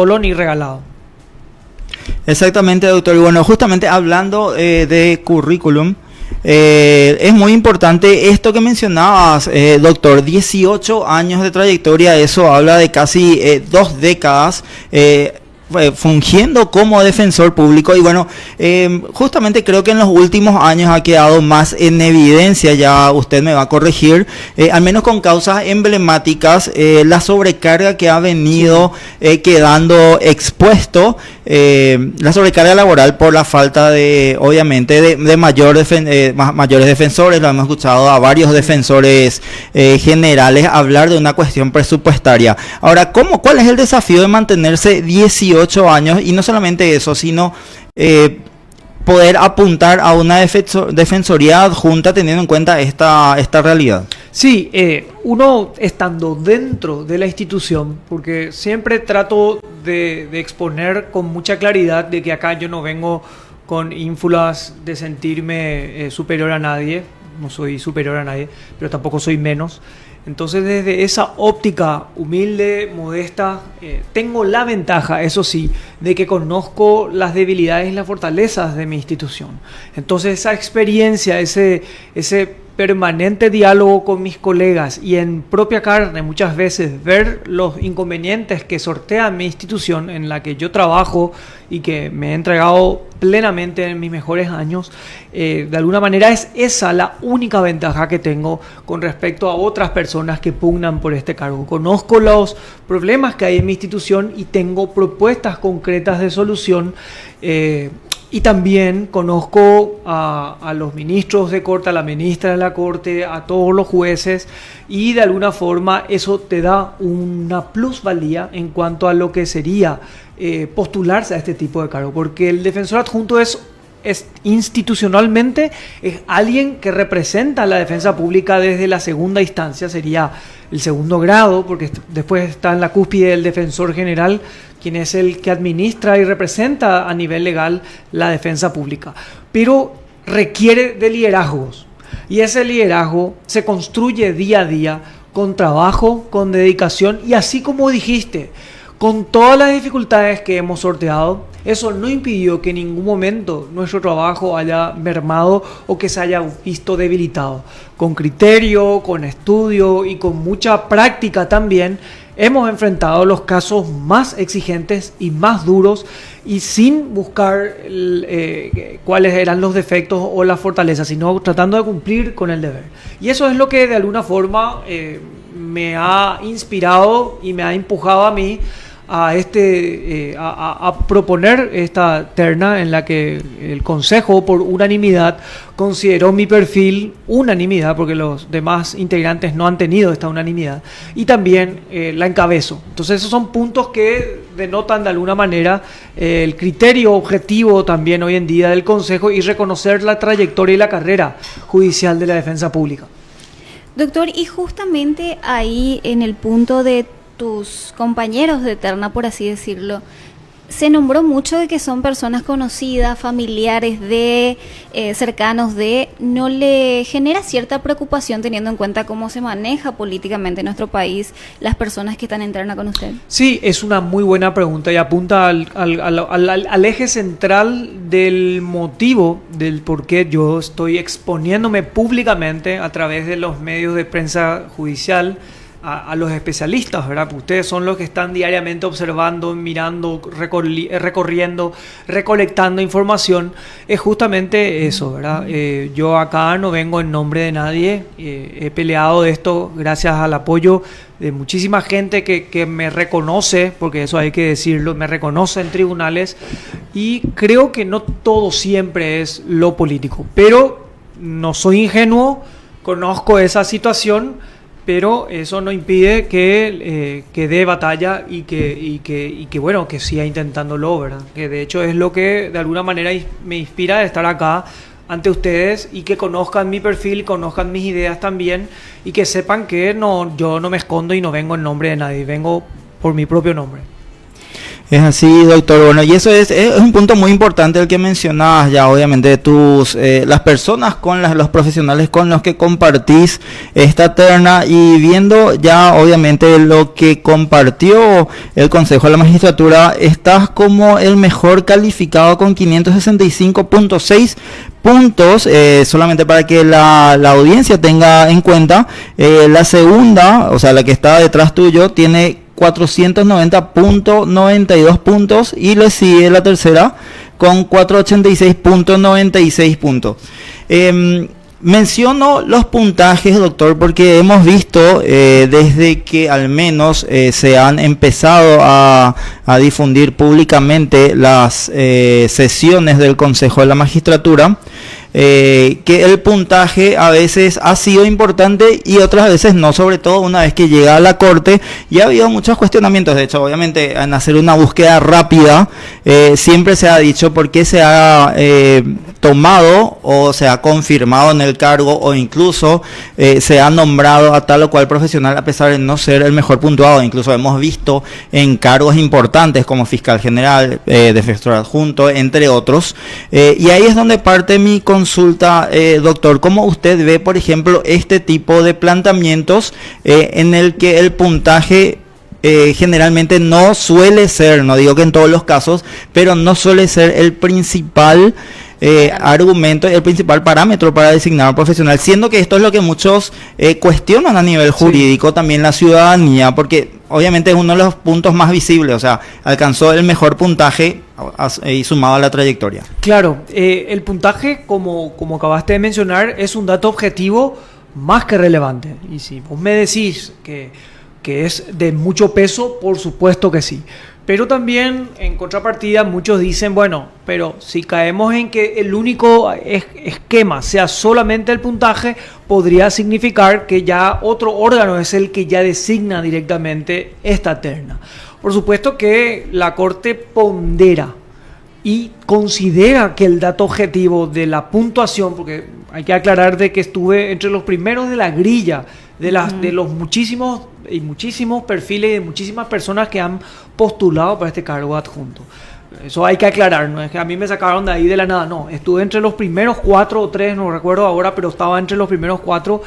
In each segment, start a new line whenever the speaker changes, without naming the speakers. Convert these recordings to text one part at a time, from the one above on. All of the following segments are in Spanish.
solo ni regalado.
Exactamente, doctor. Y bueno, justamente hablando de currículum, es muy importante esto que mencionabas, doctor, 18 años de trayectoria, eso habla de casi 2 décadas. Fungiendo como defensor público y bueno, justamente creo que en los últimos años ha quedado más en evidencia, ya usted me va a corregir, al menos con causas emblemáticas, la sobrecarga que ha venido quedando expuesto, la sobrecarga laboral por la falta de, obviamente, de mayores defensores. Lo hemos escuchado a varios defensores generales hablar de una cuestión presupuestaria. Ahora, ¿cuál es el desafío de mantenerse 18 años y no solamente eso, sino poder apuntar a una defensoría adjunta teniendo en cuenta esta realidad?
Sí, uno estando dentro de la institución, porque siempre trato de exponer con mucha claridad de que acá yo no vengo con ínfulas de sentirme superior a nadie, no soy superior a nadie, pero tampoco soy menos. Entonces, desde esa óptica humilde, modesta, tengo la ventaja, eso sí, de que conozco las debilidades y las fortalezas de mi institución. Entonces, esa experiencia, ese permanente diálogo con mis colegas y en propia carne muchas veces ver los inconvenientes que sortea mi institución en la que yo trabajo y que me he entregado plenamente en mis mejores años, de alguna manera es esa la única ventaja que tengo con respecto a otras personas que pugnan por este cargo. Conozco los problemas que hay en mi institución y tengo propuestas concretas de solución. Y también conozco a los ministros de corte, a la ministra de la corte, a todos los jueces, y de alguna forma eso te da una plusvalía en cuanto a lo que sería postularse a este tipo de cargo, porque el defensor adjunto es institucionalmente es alguien que representa a la defensa pública desde la segunda instancia, sería el segundo grado, porque después está en la cúspide del defensor general, quien es el que administra y representa a nivel legal la defensa pública. Pero requiere de liderazgos, y ese liderazgo se construye día a día con trabajo, con dedicación, y así como dijiste, con todas las dificultades que hemos sorteado, eso no impidió que en ningún momento nuestro trabajo haya mermado o que se haya visto debilitado. Con criterio, con estudio y con mucha práctica también, hemos enfrentado los casos más exigentes y más duros y sin buscar cuáles eran los defectos o las fortalezas, sino tratando de cumplir con el deber. Y eso es lo que de alguna forma me ha inspirado y me ha empujado a mí a proponer esta terna en la que el Consejo por unanimidad consideró mi perfil unanimidad, porque los demás integrantes no han tenido esta unanimidad, y también la encabezo. Entonces esos son puntos que denotan de alguna manera el criterio objetivo también hoy en día del Consejo y reconocer la trayectoria y la carrera judicial de la defensa pública.
Doctor, y justamente ahí en el punto de tus compañeros de terna, por así decirlo, se nombró mucho de que son personas conocidas, familiares de, cercanos de, ¿no le genera cierta preocupación teniendo en cuenta cómo se maneja políticamente en nuestro país las personas que están en terna con usted?
Sí, es una muy buena pregunta y apunta al eje central del motivo del por qué yo estoy exponiéndome públicamente a través de los medios de prensa judicial a los especialistas, ¿verdad? Ustedes son los que están diariamente observando, mirando, recorriendo, recolectando información. Es justamente eso, ¿verdad? Yo acá no vengo en nombre de nadie. He peleado de esto gracias al apoyo de muchísima gente que me reconoce, porque eso hay que decirlo, me reconoce en tribunales, y creo que no todo siempre es lo político. Pero no soy ingenuo, conozco esa situación, pero eso no impide que dé batalla y que bueno, que siga intentándolo, ¿verdad? Que de hecho es lo que de alguna manera me inspira de estar acá ante ustedes y que conozcan mi perfil, conozcan mis ideas también y que sepan que yo no me escondo y no vengo en nombre de nadie, vengo por mi propio nombre.
Es así, doctor. Bueno, y eso es un punto muy importante el que mencionabas ya, obviamente, las personas los profesionales con los que compartís esta terna, y viendo ya, obviamente, lo que compartió el Consejo de la Magistratura, estás como el mejor calificado con 565.6 puntos, solamente para que la audiencia tenga en cuenta. La segunda, o sea, la que está detrás tuyo, tiene 490.92 puntos, y le sigue la tercera con 486.96 puntos. Menciono los puntajes, doctor, porque hemos visto desde que al menos se han empezado a difundir públicamente las sesiones del Consejo de la Magistratura, que el puntaje a veces ha sido importante y otras veces no, sobre todo una vez que llega a la Corte, y ha habido muchos cuestionamientos. De hecho, obviamente, en hacer una búsqueda rápida, siempre se ha dicho por qué se ha tomado o se ha confirmado en el cargo, o incluso se ha nombrado a tal o cual profesional a pesar de no ser el mejor puntuado. Incluso hemos visto en cargos importantes como fiscal general, defensor adjunto, entre otros. Y ahí es donde parte mi consulta, doctor. ¿Cómo usted ve, por ejemplo, este tipo de planteamientos en el que el puntaje generalmente no suele ser, no digo que en todos los casos, pero no suele ser el principal argumento, el principal parámetro para designar a un profesional, siendo que esto es lo que muchos cuestionan a nivel jurídico, sí, también la ciudadanía, porque obviamente es uno de los puntos más visibles, o sea, alcanzó el mejor puntaje y sumado a la trayectoria?
Claro, el puntaje, como acabaste de mencionar, es un dato objetivo más que relevante, y si vos me decís que es de mucho peso, por supuesto que sí. Pero también, en contrapartida, muchos dicen, bueno, pero si caemos en que el único esquema sea solamente el puntaje, podría significar que ya otro órgano es el que ya designa directamente esta terna. Por supuesto que la Corte pondera y considera que el dato objetivo de la puntuación, porque hay que aclarar de que estuve entre los primeros de la grilla de los muchísimos perfiles y de muchísimas personas que han postulado para este cargo adjunto. Eso hay que aclarar, no es que a mí me sacaron de ahí de la nada, no, estuve entre los primeros 4 o 3, no recuerdo ahora, pero estaba entre los primeros 4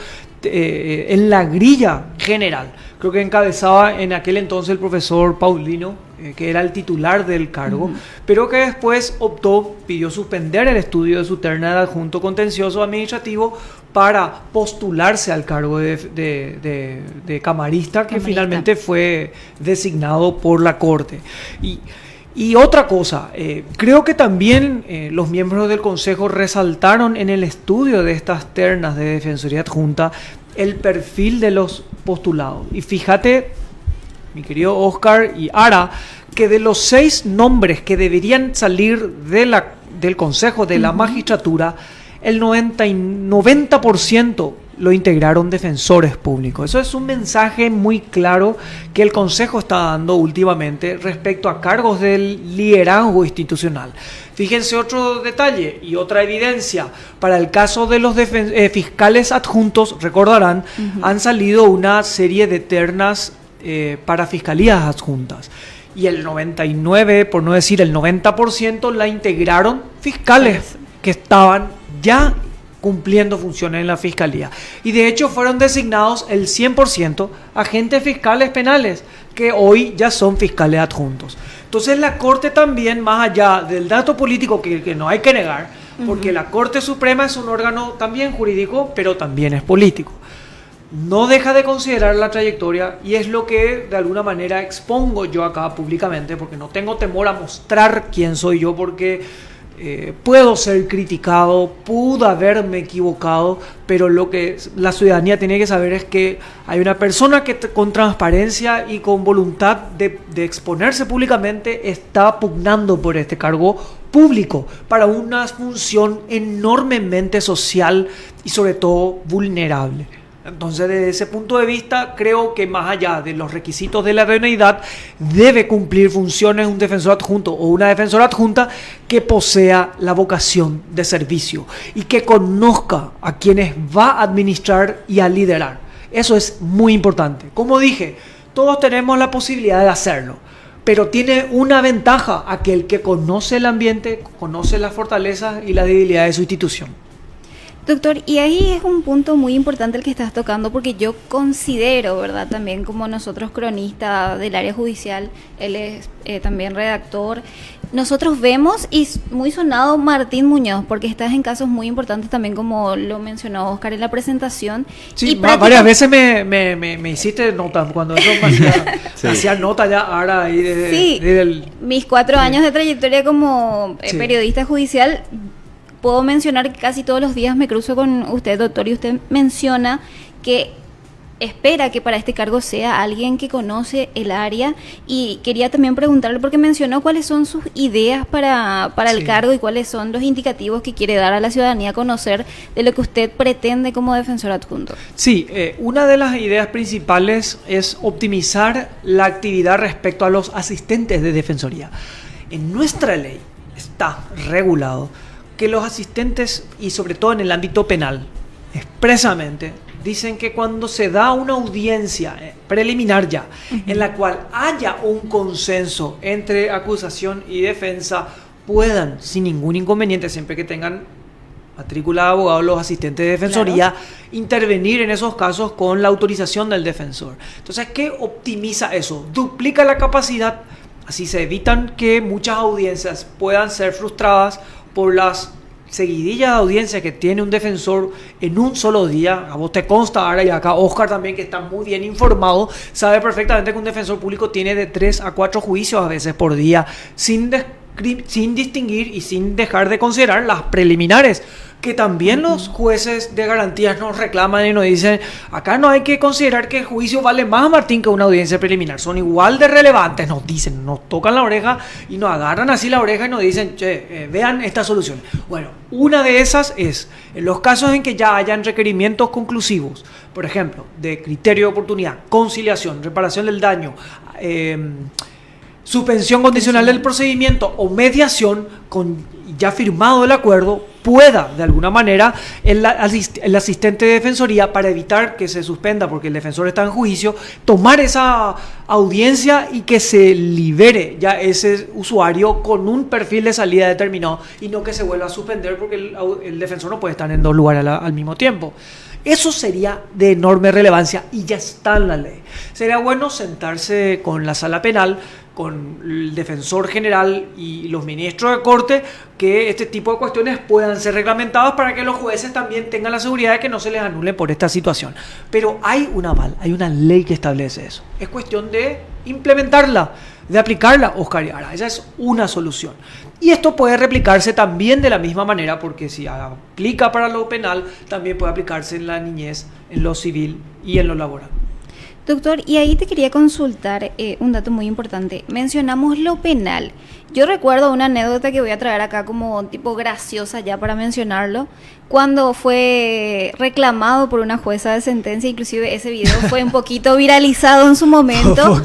en la grilla general. Creo que encabezaba en aquel entonces el profesor Paulino, que era el titular del cargo, pero que después pidió suspender el estudio de su terna de adjunto contencioso administrativo para postularse al cargo de camarista, que finalmente fue designado por la Corte. Y otra cosa, creo que también los miembros del Consejo resaltaron en el estudio de estas ternas de Defensoría Adjunta el perfil de los postulados. Y fíjate, mi querido Oscar y Ara, que de los 6 nombres que deberían salir del Consejo de la Magistratura, el 90% lo integraron defensores públicos. Eso es un mensaje muy claro que el Consejo está dando últimamente respecto a cargos del liderazgo institucional. Fíjense otro detalle y otra evidencia. Para el caso de los fiscales adjuntos, recordarán, han salido una serie de ternas para fiscalías adjuntas. Y el 99, por no decir el 90%, la integraron fiscales que estaban ya cumpliendo funciones en la fiscalía. Y de hecho fueron designados el 100% agentes fiscales penales, que hoy ya son fiscales adjuntos. Entonces la Corte también, más allá del dato político que no hay que negar, porque la Corte Suprema es un órgano también jurídico, pero también es político, no deja de considerar la trayectoria, y es lo que de alguna manera expongo yo acá públicamente, porque no tengo temor a mostrar quién soy yo, porque puedo ser criticado, pude haberme equivocado, pero lo que la ciudadanía tiene que saber es que hay una persona que con transparencia y con voluntad de exponerse públicamente está pugnando por este cargo público para una función enormemente social y sobre todo vulnerable. Entonces, desde ese punto de vista, creo que más allá de los requisitos de la idoneidad, debe cumplir funciones un defensor adjunto o una defensora adjunta que posea la vocación de servicio y que conozca a quienes va a administrar y a liderar. Eso es muy importante. Como dije, todos tenemos la posibilidad de hacerlo, Pero tiene una ventaja, aquel que conoce el ambiente, conoce las fortalezas y las debilidades de su institución.
Doctor, y ahí es un punto muy importante el que estás tocando, porque yo considero, ¿verdad? También como nosotros cronistas del área judicial, él es también redactor, nosotros vemos, y muy sonado Martín Muñoz, porque estás en casos muy importantes también, como lo mencionó Oscar en la presentación.
Sí,
y
varias veces me hiciste nota, cuando eso me hacía nota ya ahora ahí desde
mis 4 años de trayectoria como periodista judicial. Puedo mencionar que casi todos los días me cruzo con usted, doctor, y usted menciona que espera que para este cargo sea alguien que conoce el área, y quería también preguntarle, porque mencionó cuáles son sus ideas para el cargo y cuáles son los indicativos que quiere dar a la ciudadanía a conocer de lo que usted pretende como defensor adjunto.
Sí, una de las ideas principales es optimizar la actividad respecto a los asistentes de defensoría. En nuestra ley está regulado que los asistentes, y sobre todo en el ámbito penal, expresamente, dicen que cuando se da una audiencia preliminar ya, en la cual haya un consenso entre acusación y defensa, puedan, sin ningún inconveniente, siempre que tengan matrícula de abogados, los asistentes de defensoría, intervenir en esos casos con la autorización del defensor. Entonces, ¿qué optimiza eso? Duplica la capacidad, así se evitan que muchas audiencias puedan ser frustradas por las seguidillas de audiencia que tiene un defensor en un solo día. A vos te consta ahora, y acá Oscar también, que está muy bien informado, sabe perfectamente que un defensor público tiene de 3 a 4 juicios a veces por día, sin distinguir y sin dejar de considerar las preliminares, que también los jueces de garantías nos reclaman y nos dicen, acá no hay que considerar que el juicio vale más, Martín, que una audiencia preliminar, son igual de relevantes, nos dicen, nos tocan la oreja y nos agarran así la oreja y nos dicen, vean esta solución. Bueno, una de esas es, en los casos en que ya hayan requerimientos conclusivos, por ejemplo, de criterio de oportunidad, conciliación, reparación del daño, suspensión condicional del procedimiento o mediación, con ya firmado el acuerdo, pueda de alguna manera el asistente de defensoría, para evitar que se suspenda porque el defensor está en juicio, tomar esa audiencia y que se libere ya ese usuario con un perfil de salida determinado, y no que se vuelva a suspender porque el defensor no puede estar en 2 lugares al mismo tiempo. Eso sería de enorme relevancia y ya está en la ley. Sería bueno sentarse con la sala penal, con el defensor general y los ministros de corte, que este tipo de cuestiones puedan ser reglamentadas para que los jueces también tengan la seguridad de que no se les anule por esta situación. Pero hay un aval, hay una ley que establece eso. Es cuestión de implementarla, de aplicarla, Oscar. Ahora, esa es una solución. Y esto puede replicarse también de la misma manera, porque si aplica para lo penal, también puede aplicarse en la niñez, en lo civil y en lo laboral.
Doctor, y ahí te quería consultar un dato muy importante. Mencionamos lo penal. Yo recuerdo una anécdota que voy a traer acá como tipo graciosa ya para mencionarlo. Cuando fue reclamado por una jueza de sentencia, inclusive ese video fue un poquito viralizado en su momento.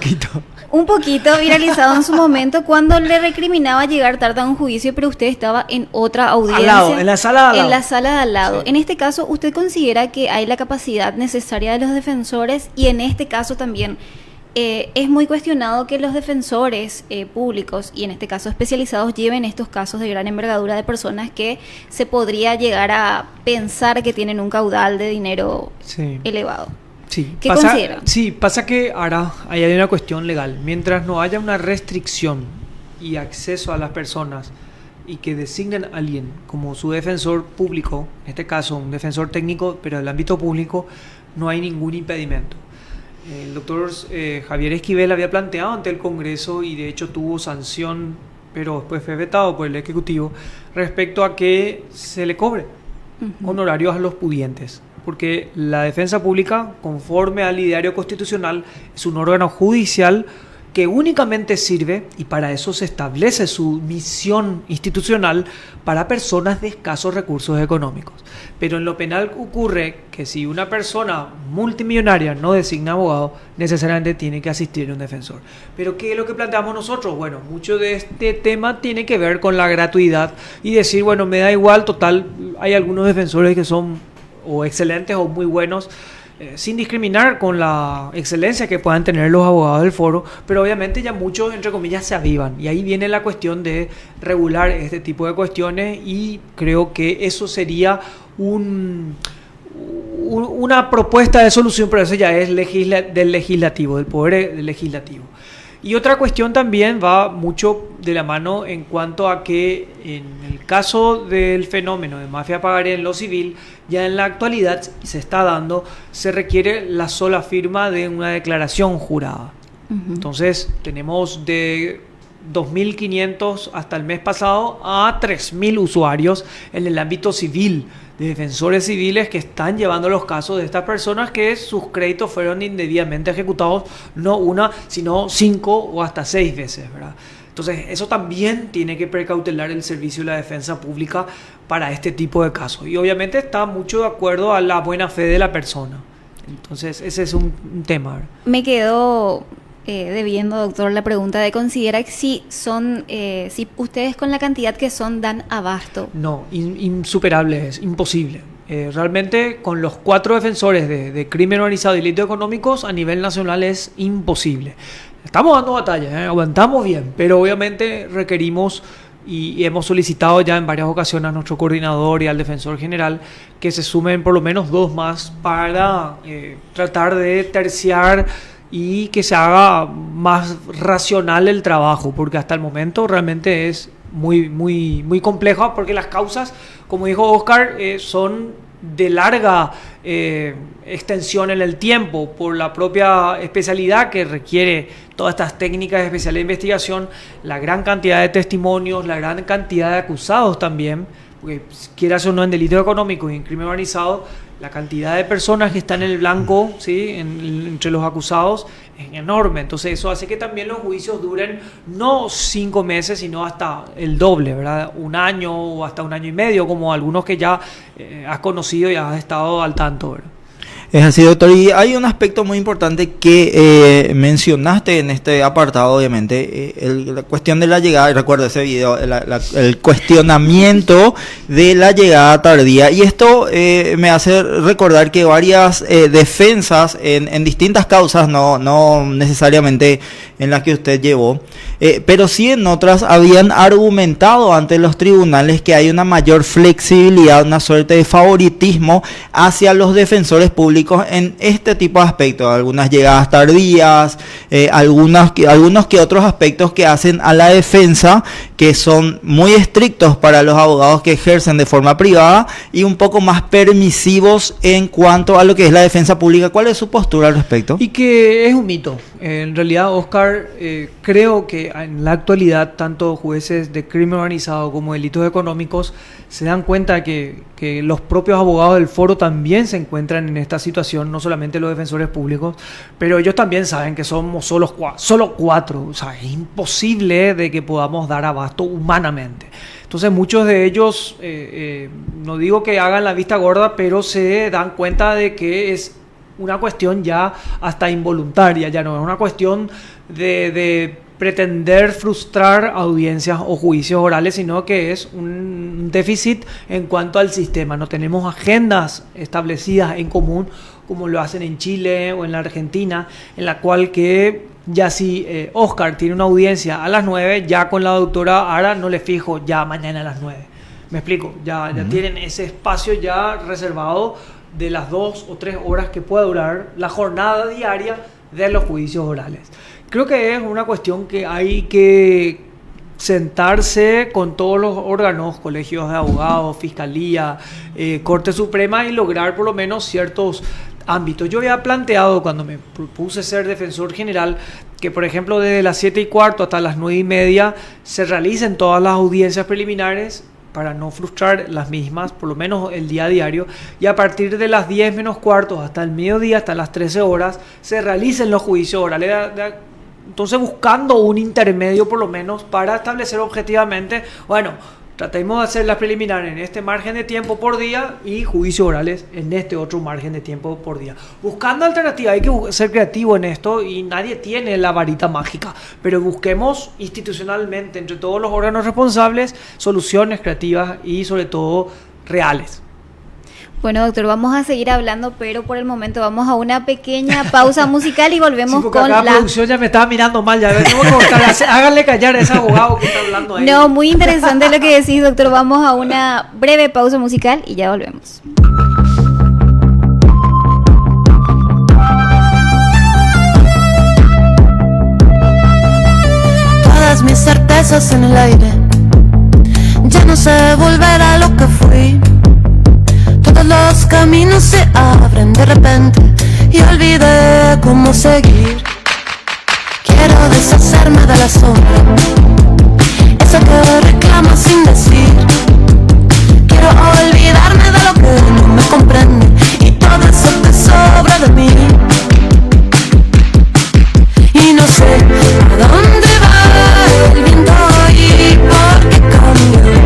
Un poquito viralizado en su momento, cuando le recriminaba llegar tarde a un juicio, pero usted estaba en otra audiencia. Al lado,
en la sala de al lado.
En la sala de al lado.
Sí.
En este caso, ¿usted considera que hay la capacidad necesaria de los defensores? Y en este caso también es muy cuestionado que los defensores públicos, y en este caso especializados, lleven estos casos de gran envergadura de personas que se podría llegar a pensar que tienen un caudal de dinero elevado.
Sí.
¿Qué considera?
Sí, pasa que ahora hay una cuestión legal. Mientras no haya una restricción y acceso a las personas y que designen a alguien como su defensor público, en este caso un defensor técnico, pero del ámbito público, no hay ningún impedimento. El doctor Javier Esquivel había planteado ante el Congreso, y de hecho tuvo sanción, pero después fue vetado por el Ejecutivo, respecto a que se le cobre honorarios a los pudientes. Porque la defensa pública, conforme al ideario constitucional, es un órgano judicial que únicamente sirve, y para eso se establece su misión institucional, para personas de escasos recursos económicos. Pero en lo penal ocurre que si una persona multimillonaria no designa abogado, necesariamente tiene que asistir a un defensor. Pero ¿qué es lo que planteamos nosotros? Bueno, mucho de este tema tiene que ver con la gratuidad y decir, bueno, me da igual, total, hay algunos defensores que son o excelentes o muy buenos, sin discriminar con la excelencia que puedan tener los abogados del foro, pero obviamente ya muchos, entre comillas, se avivan. Y ahí viene la cuestión de regular este tipo de cuestiones, y creo que eso sería una propuesta de solución, pero eso ya es del legislativo, del poder legislativo. Y otra cuestión también va mucho de la mano en cuanto a que en el caso del fenómeno de mafia pagaré en lo civil, ya en la actualidad se requiere la sola firma de una declaración jurada. Entonces tenemos de 2.500 hasta el mes pasado a 3.000 usuarios en el ámbito civil, de defensores civiles que están llevando los casos de estas personas que sus créditos fueron indebidamente ejecutados, no una, sino 5 o hasta 6 veces, ¿verdad? Entonces, eso también tiene que precautelar el servicio de la defensa pública para este tipo de casos. Y obviamente está mucho de acuerdo a la buena fe de la persona. Entonces, ese es un tema, ¿verdad?
Me quedó debiendo, doctor, la pregunta de considera que si ustedes con la cantidad que son dan abasto.
No, insuperable es, imposible. Realmente con los 4 defensores de crimen organizado y delitos económicos a nivel nacional es imposible. Estamos dando batalla, aguantamos bien, pero obviamente requerimos y hemos solicitado ya en varias ocasiones a nuestro coordinador y al defensor general que se sumen por lo menos 2 más para tratar de terciar y que se haga más racional el trabajo, porque hasta el momento realmente es muy complejo, porque las causas, como dijo Oscar, son de larga extensión en el tiempo por la propia especialidad que requiere todas estas técnicas especiales de investigación, la gran cantidad de testimonios, la gran cantidad de acusados también, porque quieras o no en delitos económicos y en crimen organizado, la cantidad de personas que están en el blanco, ¿sí?, entre los acusados es enorme. Entonces eso hace que también los juicios duren no 5 meses, sino hasta el doble, ¿verdad? 1 año o hasta 1 año y medio, como algunos que ya has conocido y has estado al tanto, ¿verdad?
Es así, doctor, y hay un aspecto muy importante que mencionaste en este apartado, obviamente, la cuestión de la llegada, y recuerdo ese video, el cuestionamiento de la llegada tardía, y esto me hace recordar que varias defensas en distintas causas, no necesariamente en las que usted llevó, pero sí en otras habían argumentado ante los tribunales que hay una mayor flexibilidad, una suerte de favoritismo hacia los defensores públicos en este tipo de aspectos, algunas llegadas tardías, algunos que otros aspectos que hacen a la defensa que son muy estrictos para los abogados que ejercen de forma privada y un poco más permisivos en cuanto a lo que es la defensa pública. ¿Cuál es su postura al respecto?
Y que es un mito. En realidad, Oscar, creo que en la actualidad tanto jueces de crimen organizado como delitos económicos se dan cuenta que los propios abogados del foro también se encuentran en esta situación, no solamente los defensores públicos, pero ellos también saben que somos solo 4, o sea, es imposible de que podamos dar abasto humanamente. Entonces muchos de ellos, no digo que hagan la vista gorda, pero se dan cuenta de que es una cuestión ya hasta involuntaria, ya no es una cuestión de pretender frustrar audiencias o juicios orales, sino que es un déficit en cuanto al sistema. No tenemos agendas establecidas en común como lo hacen en Chile o en la Argentina, en la cual que ya si Oscar tiene una audiencia a las 9, ya con la doctora Ara no le fijo ya mañana a las 9. ¿Me explico? Ya tienen ese espacio ya reservado de las 2 o 3 horas que pueda durar la jornada diaria de los juicios orales. Creo que es una cuestión que hay que sentarse con todos los órganos, colegios de abogados, fiscalía, Corte Suprema, y lograr por lo menos ciertos ámbitos. Yo había planteado cuando me propuse ser defensor general que, por ejemplo, desde las 7:15 hasta las 9:30 se realicen todas las audiencias preliminares para no frustrar las mismas, por lo menos el día a diario, y a partir de las 10 menos cuarto hasta el mediodía, hasta las 13 horas, se realicen los juicios orales. Entonces, buscando un intermedio por lo menos para establecer objetivamente, bueno, tratemos de hacer las preliminares en este margen de tiempo por día y juicios orales en este otro margen de tiempo por día. Buscando alternativas, hay que ser creativo en esto y nadie tiene la varita mágica, pero busquemos institucionalmente entre todos los órganos responsables soluciones creativas y sobre todo reales.
Bueno, doctor, vamos a seguir hablando, pero por el momento vamos a una pequeña pausa musical y volvemos
Sí, porque
con
acá
la...
la producción ya me estaba mirando mal, ya ves, tengo que cortar, háganle callar a ese abogado que está hablando ahí.
No, muy interesante lo que decís, doctor. Vamos a una breve pausa musical y ya volvemos.
Todas mis certezas en el aire, ya no sé volver a lo que fui. Todos los caminos se abren de repente y olvidé cómo seguir. Quiero deshacerme de la sombra, eso que reclama sin decir. Quiero olvidarme de lo que no me comprende y todo eso que sobra de mí. Y no sé a dónde va el viento y por qué cambio.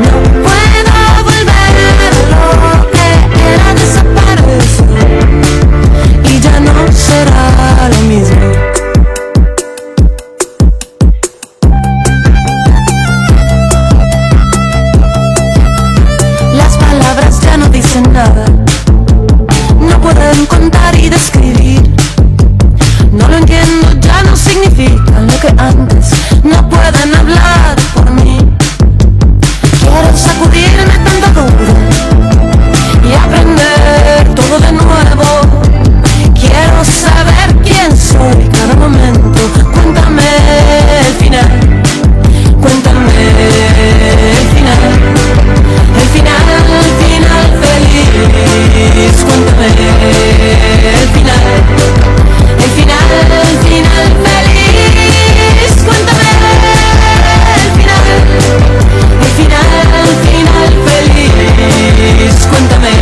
No puedo volver a lo que era desaparecer y ya no será lo mismo. Las palabras ya no dicen nada, no pueden contar y describir. No lo entiendo, ya no significan lo que antes. No pueden hablar por mí. Quiero sacudirme tanta duda y aprender todo de nuevo. Quiero saber quién soy cada momento. Cuéntame el final. Cuéntame el final. El final, el final feliz. Cuéntame el final. El final feliz, cuéntame el final feliz, cuéntame el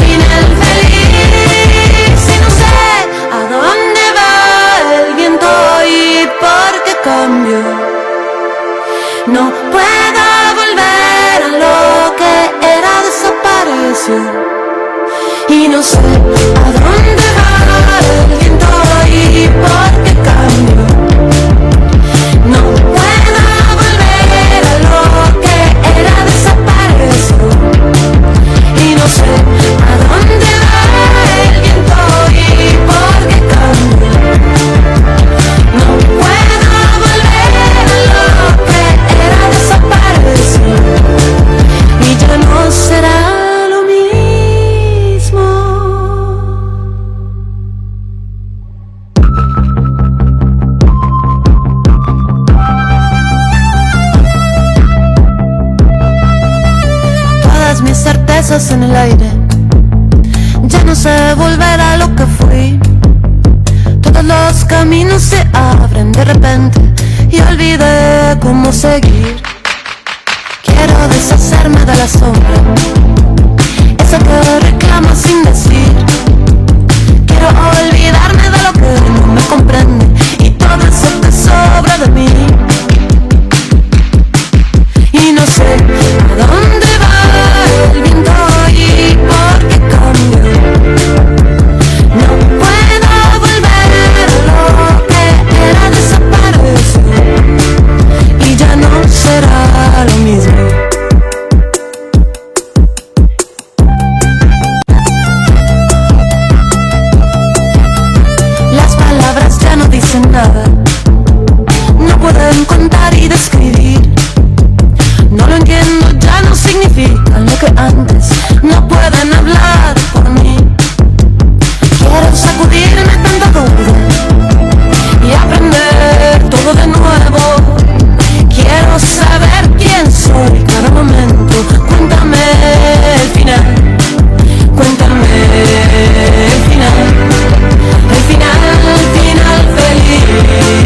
final feliz. Y no sé a dónde va el viento y por qué cambio. No puedo volver a lo que era desaparecer. Y no sé a dónde va el viento y por qué cambio. No puedo volver a lo que era desaparecer. Y no sé a dónde va el viento y por qué cambio. No puedo volver a lo que era desaparecer. Y ya no será lo mismo. Todas mis certezas en el aire, ya no sé volver a lo que fui. Todos los caminos se abren de repente y olvidé cómo seguir. Quiero deshacerme de la sombra, eso que reclama sin decir. Quiero olvidarme de lo que no me comprende y todo eso que sobra de mí. Y no sé a dónde va el viento y por qué cambio. No puedo volver a lo que era desaparecer y ya no será lo mismo. Las palabras ya no dicen nada, no pueden contar y describir. No lo entiendo, ya no significan lo que antes. No pueden hablar por mí. Quiero sacudirme tanta duda y aprender todo de nuevo. Quiero saber quién soy cada momento. Cuéntame el final. Cuéntame el final. El final feliz.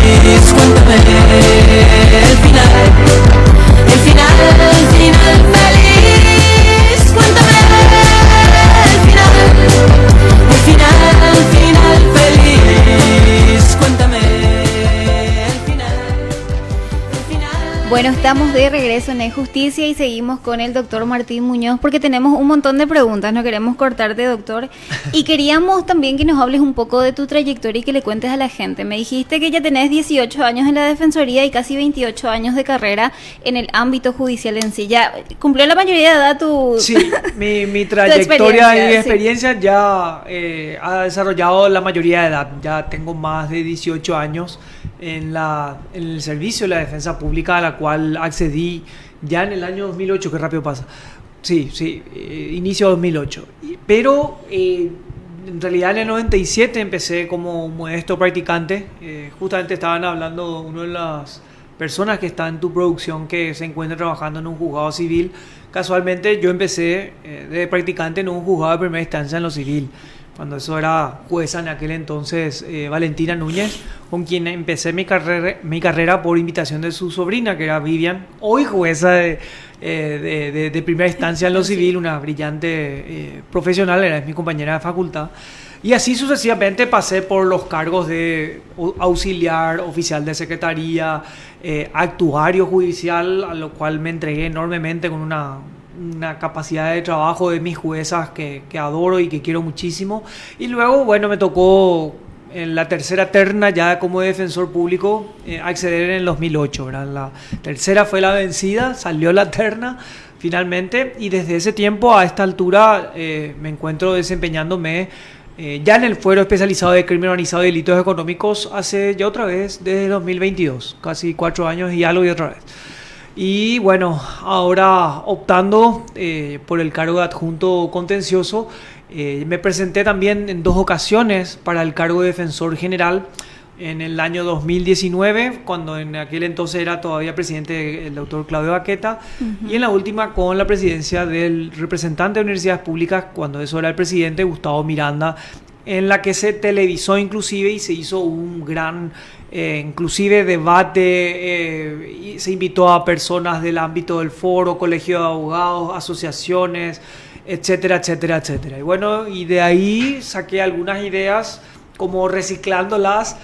Bueno, estamos de regreso en Justicia y seguimos con el doctor Martín Muñoz porque tenemos un montón de preguntas, no queremos cortarte, doctor. Y queríamos también que nos hables un poco de tu trayectoria y que le cuentes a la gente. Me dijiste que ya tenés 18 años en la Defensoría y casi 28 años de carrera en el ámbito judicial en sí. ¿Ya cumplió la mayoría de edad tu
Sí, mi trayectoria y experiencia sí. Ya ha desarrollado la mayoría de edad. Ya tengo más de 18 años en el servicio de la defensa pública, a la cual accedí ya en el año 2008, que rápido pasa. Sí, inicio 2008. Pero en realidad en el 97 empecé como modesto practicante. Justamente estaban hablando una de las personas que está en tu producción que se encuentra trabajando en un juzgado civil. Casualmente yo empecé de practicante en un juzgado de primera instancia en lo civil, cuando eso era jueza en aquel entonces, Valentina Núñez, con quien empecé mi carrera por invitación de su sobrina, que era Vivian, hoy jueza de primera instancia en lo civil, una brillante profesional, es mi compañera de facultad. Y así sucesivamente pasé por los cargos de auxiliar, oficial de secretaría, actuario judicial, a lo cual me entregué enormemente con una capacidad de trabajo de mis juezas que adoro y que quiero muchísimo. Y luego, bueno, me tocó en la tercera terna ya como defensor público acceder en el 2008, ¿verdad? La tercera fue la vencida, salió la terna finalmente, y desde ese tiempo a esta altura me encuentro desempeñándome ya en el fuero especializado de crimen organizado y delitos económicos hace ya otra vez desde 2022, casi 4 años y algo y otra vez. Y bueno, ahora optando por el cargo de adjunto contencioso, me presenté también en 2 ocasiones para el cargo de defensor general, en el año 2019, cuando en aquel entonces era todavía presidente el doctor Claudio Baqueta, y en la última con la presidencia del representante de universidades públicas, cuando eso era el presidente Gustavo Miranda, en la que se televisó inclusive y se hizo un gran inclusive debate, y se invitó a personas del ámbito del foro, colegio de abogados, asociaciones, etcétera, etcétera, etcétera. Y bueno, y de ahí saqué algunas ideas como reciclándolas.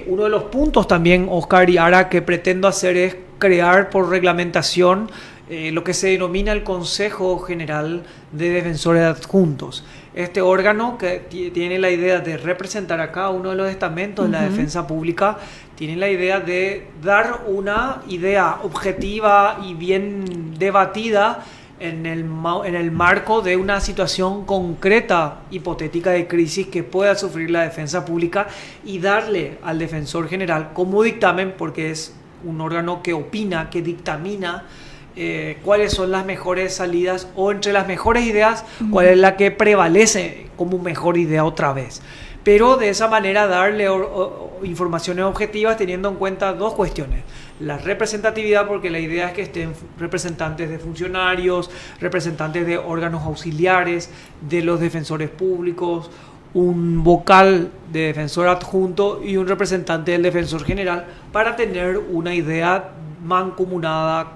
Uno de los puntos también, Oscar y Ara, que pretendo hacer es crear por reglamentación lo que se denomina el Consejo General de Defensores Adjuntos. Este órgano que tiene la idea de representar a cada uno de los estamentos de la defensa pública, tiene la idea de dar una idea objetiva y bien debatida en el marco de una situación concreta, hipotética de crisis que pueda sufrir la defensa pública, y darle al defensor general como dictamen, porque es un órgano que opina, que dictamina cuáles son las mejores salidas, o entre las mejores ideas, cuál es la que prevalece como mejor idea otra vez. Pero de esa manera darle informaciones objetivas teniendo en cuenta 2 cuestiones. La representatividad, porque la idea es que estén representantes de funcionarios, representantes de órganos auxiliares, de los defensores públicos, un vocal de defensor adjunto y un representante del defensor general, para tener una idea mancomunada,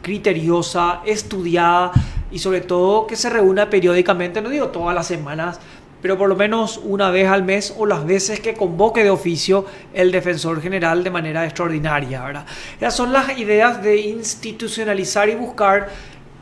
criteriosa, estudiada, y sobre todo que se reúna periódicamente, no digo todas las semanas, pero por lo menos una vez al mes o las veces que convoque de oficio el defensor general de manera extraordinaria, ¿verdad? Esas son las ideas de institucionalizar y buscar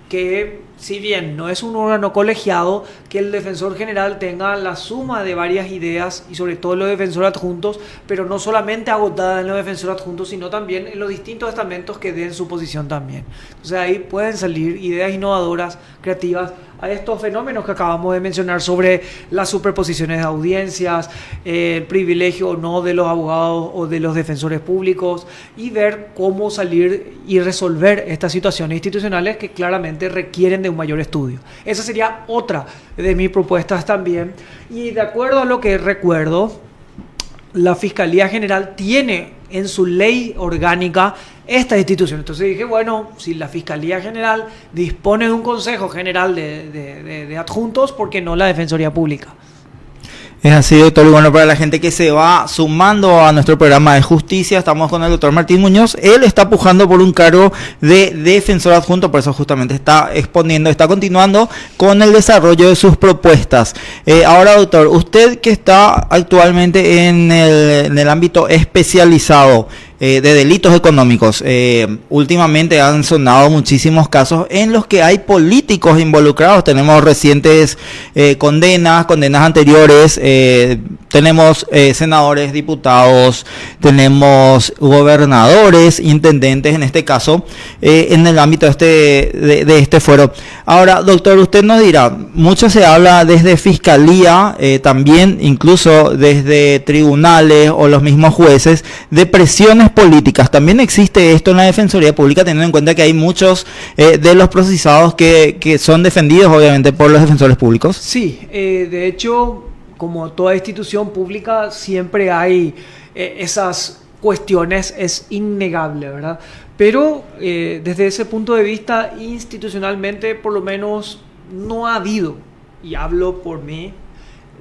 que, si bien no es un órgano colegiado, que el defensor general tenga la suma de varias ideas, y sobre todo los defensores adjuntos, pero no solamente agotada en los defensores adjuntos, sino también en los distintos estamentos que den su posición también. Entonces ahí pueden salir ideas innovadoras, creativas, a estos fenómenos que acabamos de mencionar sobre las superposiciones de audiencias, el privilegio o no de los abogados o de los defensores públicos, y ver cómo salir y resolver estas situaciones institucionales que claramente requieren de un mayor estudio. Esa sería otra de mis propuestas también, y de acuerdo a lo que recuerdo, la Fiscalía General tiene en su ley orgánica esta institución. Entonces dije, bueno, si la Fiscalía General dispone de un Consejo General de adjuntos, ¿por qué no la Defensoría Pública?
Es así, doctor. Y bueno, para la gente que se va sumando a nuestro programa de justicia, estamos con el doctor Martín Muñoz. Él está pujando por un cargo de defensor adjunto, por eso justamente está exponiendo, está continuando con el desarrollo de sus propuestas. Ahora, doctor, usted que está actualmente en el ámbito especializado, de delitos económicos. Últimamente han sonado muchísimos casos en los que hay políticos involucrados. Tenemos recientes condenas anteriores, tenemos senadores, diputados, tenemos gobernadores, intendentes en este caso, en el ámbito de este fuero. Ahora, doctor, usted nos dirá, mucho se habla desde fiscalía, también incluso desde tribunales o los mismos jueces, de presiones políticas. También existe esto en la Defensoría Pública, teniendo en cuenta que hay muchos de los procesados que son defendidos, obviamente, por los defensores públicos.
Sí, de hecho, como toda institución pública, siempre hay esas cuestiones, es innegable, ¿verdad? Pero desde ese punto de vista, institucionalmente, por lo menos, no ha habido, y hablo por mí,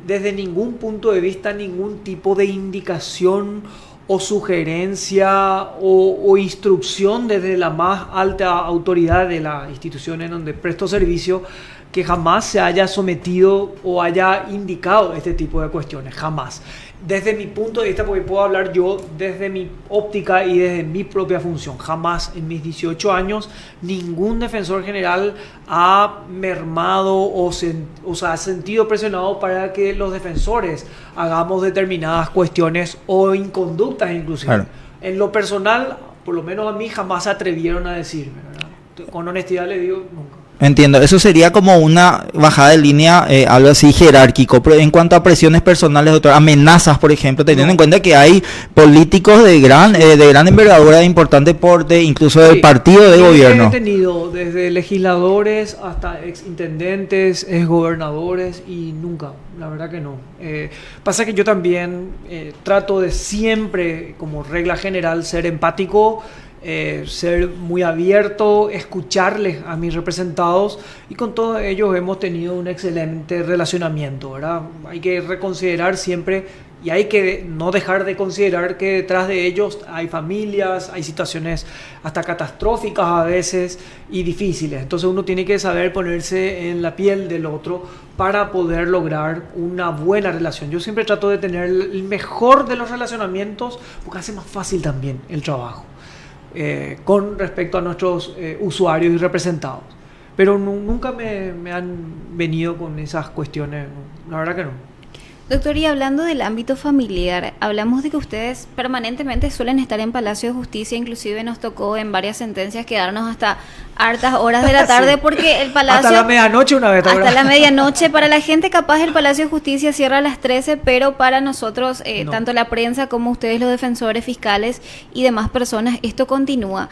desde ningún punto de vista, ningún tipo de indicación o sugerencia o instrucción desde la más alta autoridad de la institución en donde presto servicio, que jamás se haya sometido o haya indicado este tipo de cuestiones, jamás. Desde mi punto de vista, porque puedo hablar yo desde mi óptica y desde mi propia función, jamás en mis 18 años ningún defensor general ha mermado o se ha sentido presionado para que los defensores hagamos determinadas cuestiones o inconductas inclusive. Claro. En lo personal, por lo menos a mí jamás se atrevieron a decirme, ¿verdad? Con honestidad le digo, nunca.
Entiendo, eso sería como una bajada de línea, algo así jerárquico. Pero en cuanto a presiones personales, doctor, amenazas, por ejemplo, teniendo en cuenta que hay políticos de gran envergadura, de importante porte, incluso del partido de gobierno.
He tenido desde legisladores hasta exintendentes, exgobernadores, y nunca, la verdad que no. Pasa que yo también trato de siempre, como regla general, ser empático, ser muy abierto, escucharles a mis representados, y con todos ellos hemos tenido un excelente relacionamiento, ¿verdad? Hay que reconsiderar siempre y hay que no dejar de considerar que detrás de ellos hay familias, hay situaciones hasta catastróficas a veces y difíciles. Entonces uno tiene que saber ponerse en la piel del otro para poder lograr una buena relación. Yo siempre trato de tener el mejor de los relacionamientos porque hace más fácil también el trabajo. Con respecto a nuestros usuarios y representados. Pero nunca me han venido con esas cuestiones, la verdad que no.
Doctor, y hablando del ámbito familiar, hablamos de que ustedes permanentemente suelen estar en Palacio de Justicia, inclusive nos tocó en varias sentencias quedarnos hasta hartas horas de la tarde, sí, porque el Palacio...
Hasta la medianoche una vez.
Hasta la medianoche. Para la gente capaz el Palacio de Justicia cierra a las 13, pero para nosotros, no. Tanto la prensa como ustedes los defensores fiscales y demás personas, esto continúa.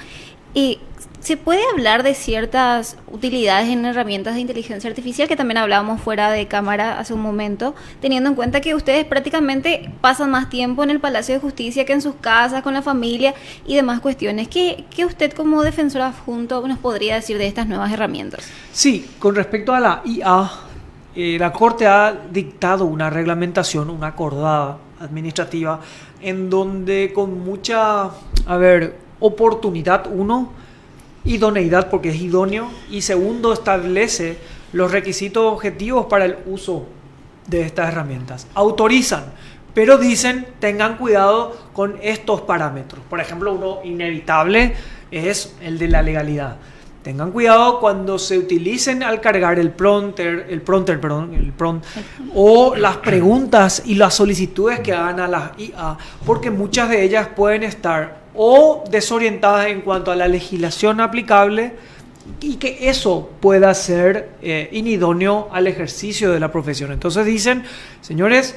Y ¿se puede hablar de ciertas utilidades en herramientas de inteligencia artificial, que también hablábamos fuera de cámara hace un momento, teniendo en cuenta que ustedes prácticamente pasan más tiempo en el Palacio de Justicia que en sus casas, con la familia y demás cuestiones? ¿Qué usted como defensor adjunto nos podría decir de estas nuevas herramientas?
Sí, con respecto a la IA, la Corte ha dictado una reglamentación, una acordada administrativa, en donde con mucha, oportunidad, idoneidad, porque es idóneo, y segundo, establece los requisitos objetivos para el uso de estas herramientas. Autorizan, pero dicen tengan cuidado con estos parámetros. Por ejemplo, uno inevitable es el de la legalidad. Tengan cuidado cuando se utilicen al cargar el prompter, o las preguntas y las solicitudes que hagan a las IA, porque muchas de ellas pueden estar o desorientadas en cuanto a la legislación aplicable, y que eso pueda ser inidóneo al ejercicio de la profesión. Entonces dicen, señores,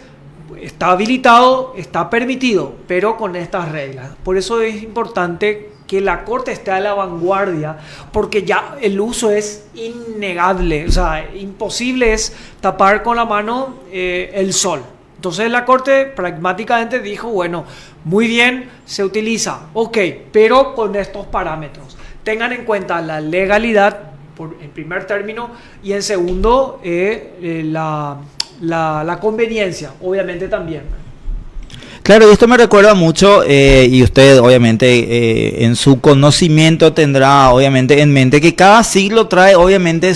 está habilitado, está permitido, pero con estas reglas. Por eso es importante que la Corte esté a la vanguardia, porque ya el uso es innegable, o sea, imposible es tapar con la mano el sol. Entonces la Corte pragmáticamente dijo, bueno, muy bien, se utiliza, ok, pero con estos parámetros. Tengan en cuenta la legalidad, en primer término, y en segundo, la conveniencia, obviamente también.
Claro, y esto me recuerda mucho, y usted obviamente en su conocimiento tendrá obviamente en mente que cada siglo trae obviamente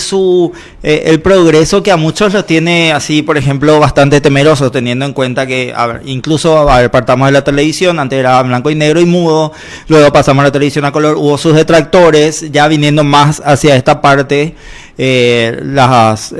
el progreso que a muchos los tiene así, por ejemplo, bastante temerosos, teniendo en cuenta que, a ver, incluso, a ver, partamos de la televisión, antes era blanco y negro y mudo, luego pasamos a la televisión a color, hubo sus detractores, ya viniendo más hacia esta parte, las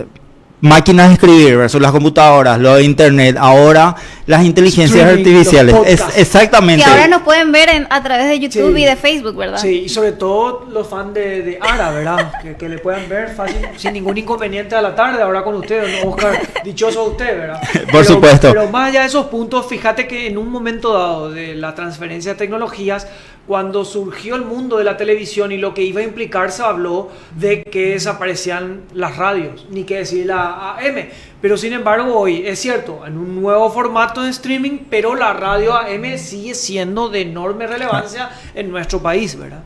máquinas de escribir versus las computadoras, lo de internet, ahora las inteligencias artificiales. Exactamente.
Que ahora nos pueden ver a través de YouTube y de Facebook, ¿verdad?
Sí, y sobre todo los fans de Ara, ¿verdad? que le puedan ver fácil, sin ningún inconveniente a la tarde, ahora con usted, ¿no? Oscar, dichoso usted, ¿verdad?
Por supuesto.
Pero más allá de esos puntos, fíjate que en un momento dado de la transferencia de tecnologías, cuando surgió el mundo de la televisión y lo que iba a implicar, se habló de que desaparecían las radios, ni que decir la AM. Pero sin embargo, hoy es cierto, en un nuevo formato de streaming, pero la radio AM sigue siendo de enorme relevancia en nuestro país, ¿verdad?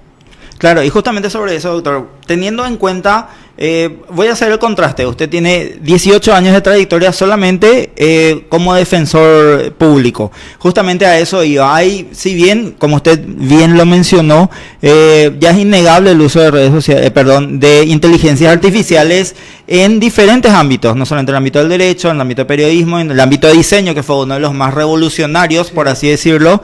Claro, y justamente sobre eso, doctor, teniendo en cuenta, voy a hacer el contraste. Usted tiene 18 años de trayectoria solamente como defensor público. Justamente a eso iba. Hay, si bien, como usted bien lo mencionó, ya es innegable el uso de redes sociales, de inteligencias artificiales en diferentes ámbitos, no solamente en el ámbito del derecho, en el ámbito de periodismo, en el ámbito de diseño, que fue uno de los más revolucionarios, por así decirlo,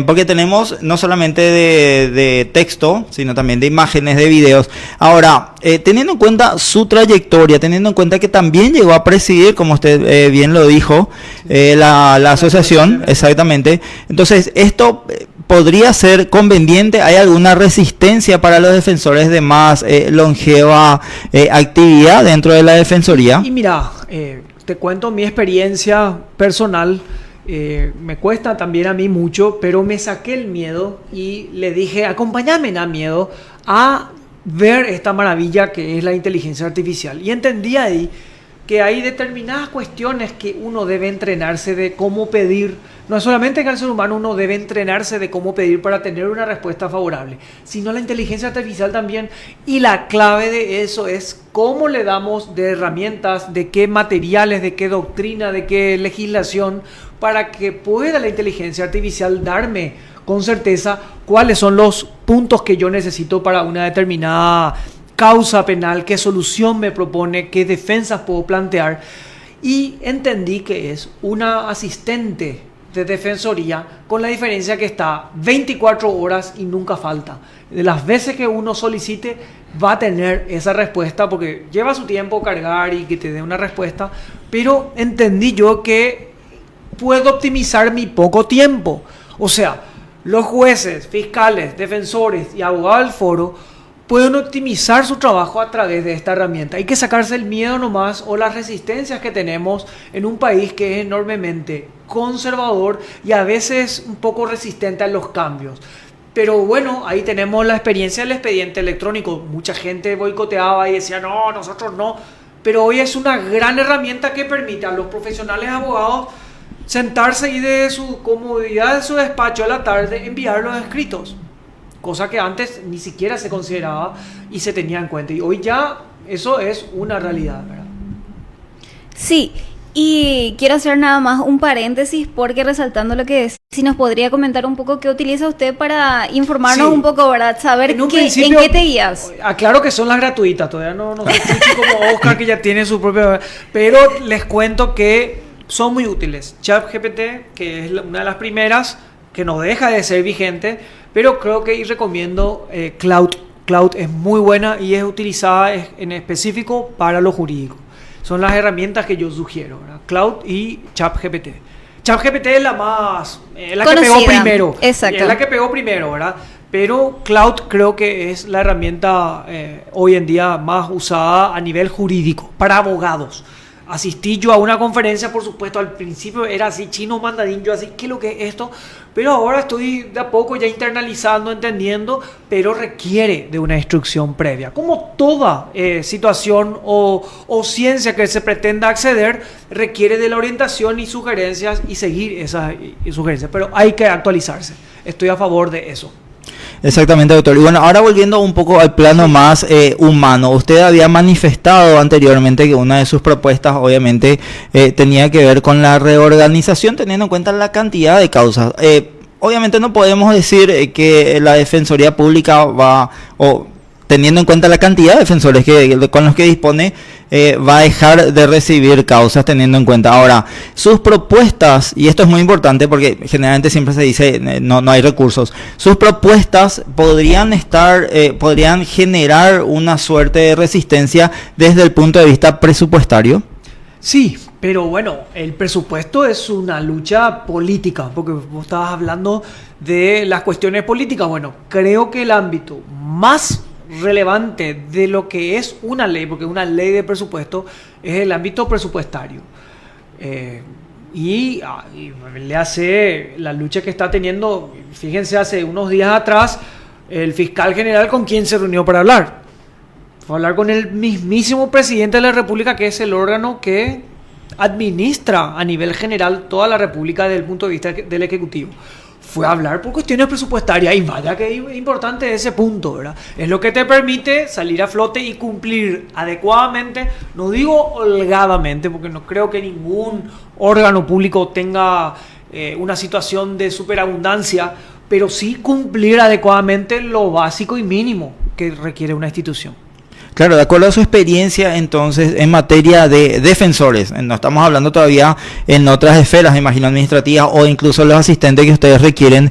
porque tenemos no solamente de texto, sino también de imágenes, de videos. Ahora, teniendo en cuenta su trayectoria, teniendo en cuenta que también llegó a presidir, como usted bien lo dijo, la asociación, exactamente. Entonces, esto podría ser conveniente. ¿Hay alguna resistencia para los defensores de más longeva actividad dentro de la defensoría?
Y mira, te cuento mi experiencia personal. Me cuesta también a mí mucho, pero me saqué el miedo y le dije, acompáñame, da miedo a ver esta maravilla que es la inteligencia artificial. Y entendí ahí que hay determinadas cuestiones que uno debe entrenarse de cómo pedir. No es solamente que al ser humano uno debe entrenarse de cómo pedir para tener una respuesta favorable, sino la inteligencia artificial también. Y la clave de eso es cómo le damos de herramientas, de qué materiales, de qué doctrina, de qué legislación, para que pueda la inteligencia artificial darme con certeza cuáles son los puntos que yo necesito para una determinada causa penal, qué solución me propone, qué defensas puedo plantear. Y entendí que es una asistente de defensoría, con la diferencia que está 24 horas y nunca falta. De las veces que uno solicite, va a tener esa respuesta, porque lleva su tiempo cargar y que te dé una respuesta, pero entendí yo que puedo optimizar mi poco tiempo. O sea, los jueces, fiscales, defensores y abogados del foro pueden optimizar su trabajo a través de esta herramienta. Hay que sacarse el miedo nomás o las resistencias que tenemos en un país que es enormemente conservador y a veces un poco resistente a los cambios. Pero bueno, ahí tenemos la experiencia del expediente electrónico. Mucha gente boicoteaba y decía, no, nosotros no. Pero hoy es una gran herramienta que permite a los profesionales abogados sentarse y de su comodidad de su despacho a la tarde enviar los escritos. Cosa que antes ni siquiera se consideraba y se tenía en cuenta. Y hoy ya eso es una realidad, ¿verdad?
Sí, y quiero hacer nada más un paréntesis porque resaltando lo que es, si nos podría comentar un poco qué utiliza usted para informarnos un poco, ¿verdad? Saber en qué te guías.
Aclaro que son las gratuitas, todavía no soy chucho como Oscar que ya tiene su propia... Pero les cuento que son muy útiles. ChatGPT, que es una de las primeras, que no deja de ser vigente, pero creo que recomiendo Cloud. Cloud es muy buena y es utilizada en específico para lo jurídico. Son las herramientas que yo sugiero, ¿verdad? Cloud y ChatGPT. ChatGPT es la más... la conocida, que pegó primero.
Exacto.
Es la que pegó primero, ¿verdad? Pero Cloud creo que es la herramienta hoy en día más usada a nivel jurídico, para abogados. Asistí yo a una conferencia, por supuesto, al principio era así, chino mandarín, yo así, ¿qué es lo que es esto? Pero ahora estoy de a poco ya internalizando, entendiendo, pero requiere de una instrucción previa. Como toda situación o ciencia que se pretenda acceder, requiere de la orientación y sugerencias y seguir esas sugerencias, pero hay que actualizarse. Estoy a favor de eso.
Exactamente, doctor. Y bueno, ahora volviendo un poco al plano más humano, usted había manifestado anteriormente que una de sus propuestas obviamente tenía que ver con la reorganización teniendo en cuenta la cantidad de causas. Obviamente no podemos decir que la Defensoría Pública va, o teniendo en cuenta la cantidad de defensores con los que dispone, va a dejar de recibir causas teniendo en cuenta. Ahora, sus propuestas, y esto es muy importante porque generalmente siempre se dice no hay recursos, sus propuestas podrían generar una suerte de resistencia desde el punto de vista presupuestario.
Sí, pero bueno, el presupuesto es una lucha política, porque vos estabas hablando de las cuestiones políticas. Bueno, creo que el ámbito más relevante de lo que es una ley, porque una ley de presupuesto es el ámbito presupuestario. Y le hace la lucha que está teniendo, fíjense, hace unos días atrás, el fiscal general con quien se reunió para hablar. Fue a hablar con el mismísimo presidente de la República, que es el órgano que administra a nivel general toda la República desde el punto de vista del Ejecutivo. Fue a hablar por cuestiones presupuestarias, y vaya que es importante ese punto, ¿verdad? Es lo que te permite salir a flote y cumplir adecuadamente, no digo holgadamente, porque no creo que ningún órgano público tenga una situación de superabundancia, pero sí cumplir adecuadamente lo básico y mínimo que requiere una institución.
Claro, de acuerdo a su experiencia entonces en materia de defensores, no estamos hablando todavía en otras esferas, imagino, administrativas o incluso los asistentes que ustedes requieren,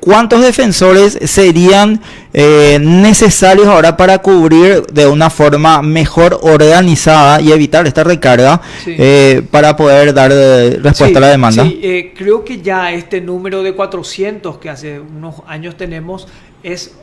¿cuántos defensores serían necesarios ahora para cubrir de una forma mejor organizada y evitar esta recarga, sí, para poder dar respuesta a la demanda?
Sí, creo que ya este número de 400 que hace unos años tenemos es,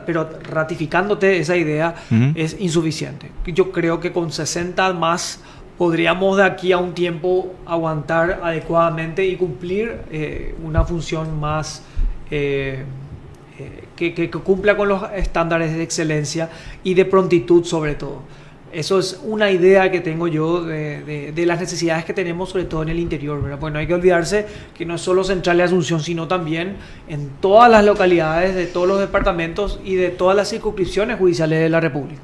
pero ratificándote esa idea, es insuficiente. Yo creo que con 60 más podríamos de aquí a un tiempo aguantar adecuadamente y cumplir una función más que cumpla con los estándares de excelencia y de prontitud sobre todo. Eso es una idea que tengo yo de las necesidades que tenemos, sobre todo en el interior, ¿verdad? Pues no hay que olvidarse que no es solo Central de Asunción, sino también en todas las localidades, de todos los departamentos y de todas las circunscripciones judiciales de la República.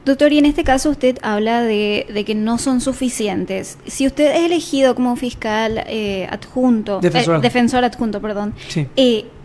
Doctor, y en este caso usted habla de que no son suficientes. Si usted es elegido como fiscal adjunto, defensor adjunto, perdón,
sí,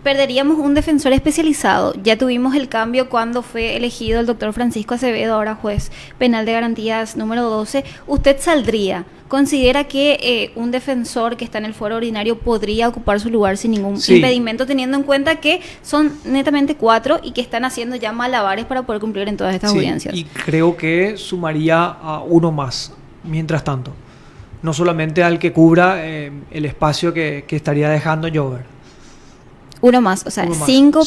perderíamos un defensor especializado. Ya tuvimos el cambio cuando fue elegido el doctor Francisco Acevedo, ahora juez penal de garantías número 12. ¿Usted saldría? ¿Considera que un defensor que está en el fuero ordinario podría ocupar su lugar sin ningún impedimento, teniendo en cuenta que son netamente 4 y que están haciendo ya malabares para poder cumplir en todas estas audiencias?
Y creo que sumaría a uno más, mientras tanto. No solamente al que cubra el espacio que estaría dejando Llover.
Uno más, o sea, 5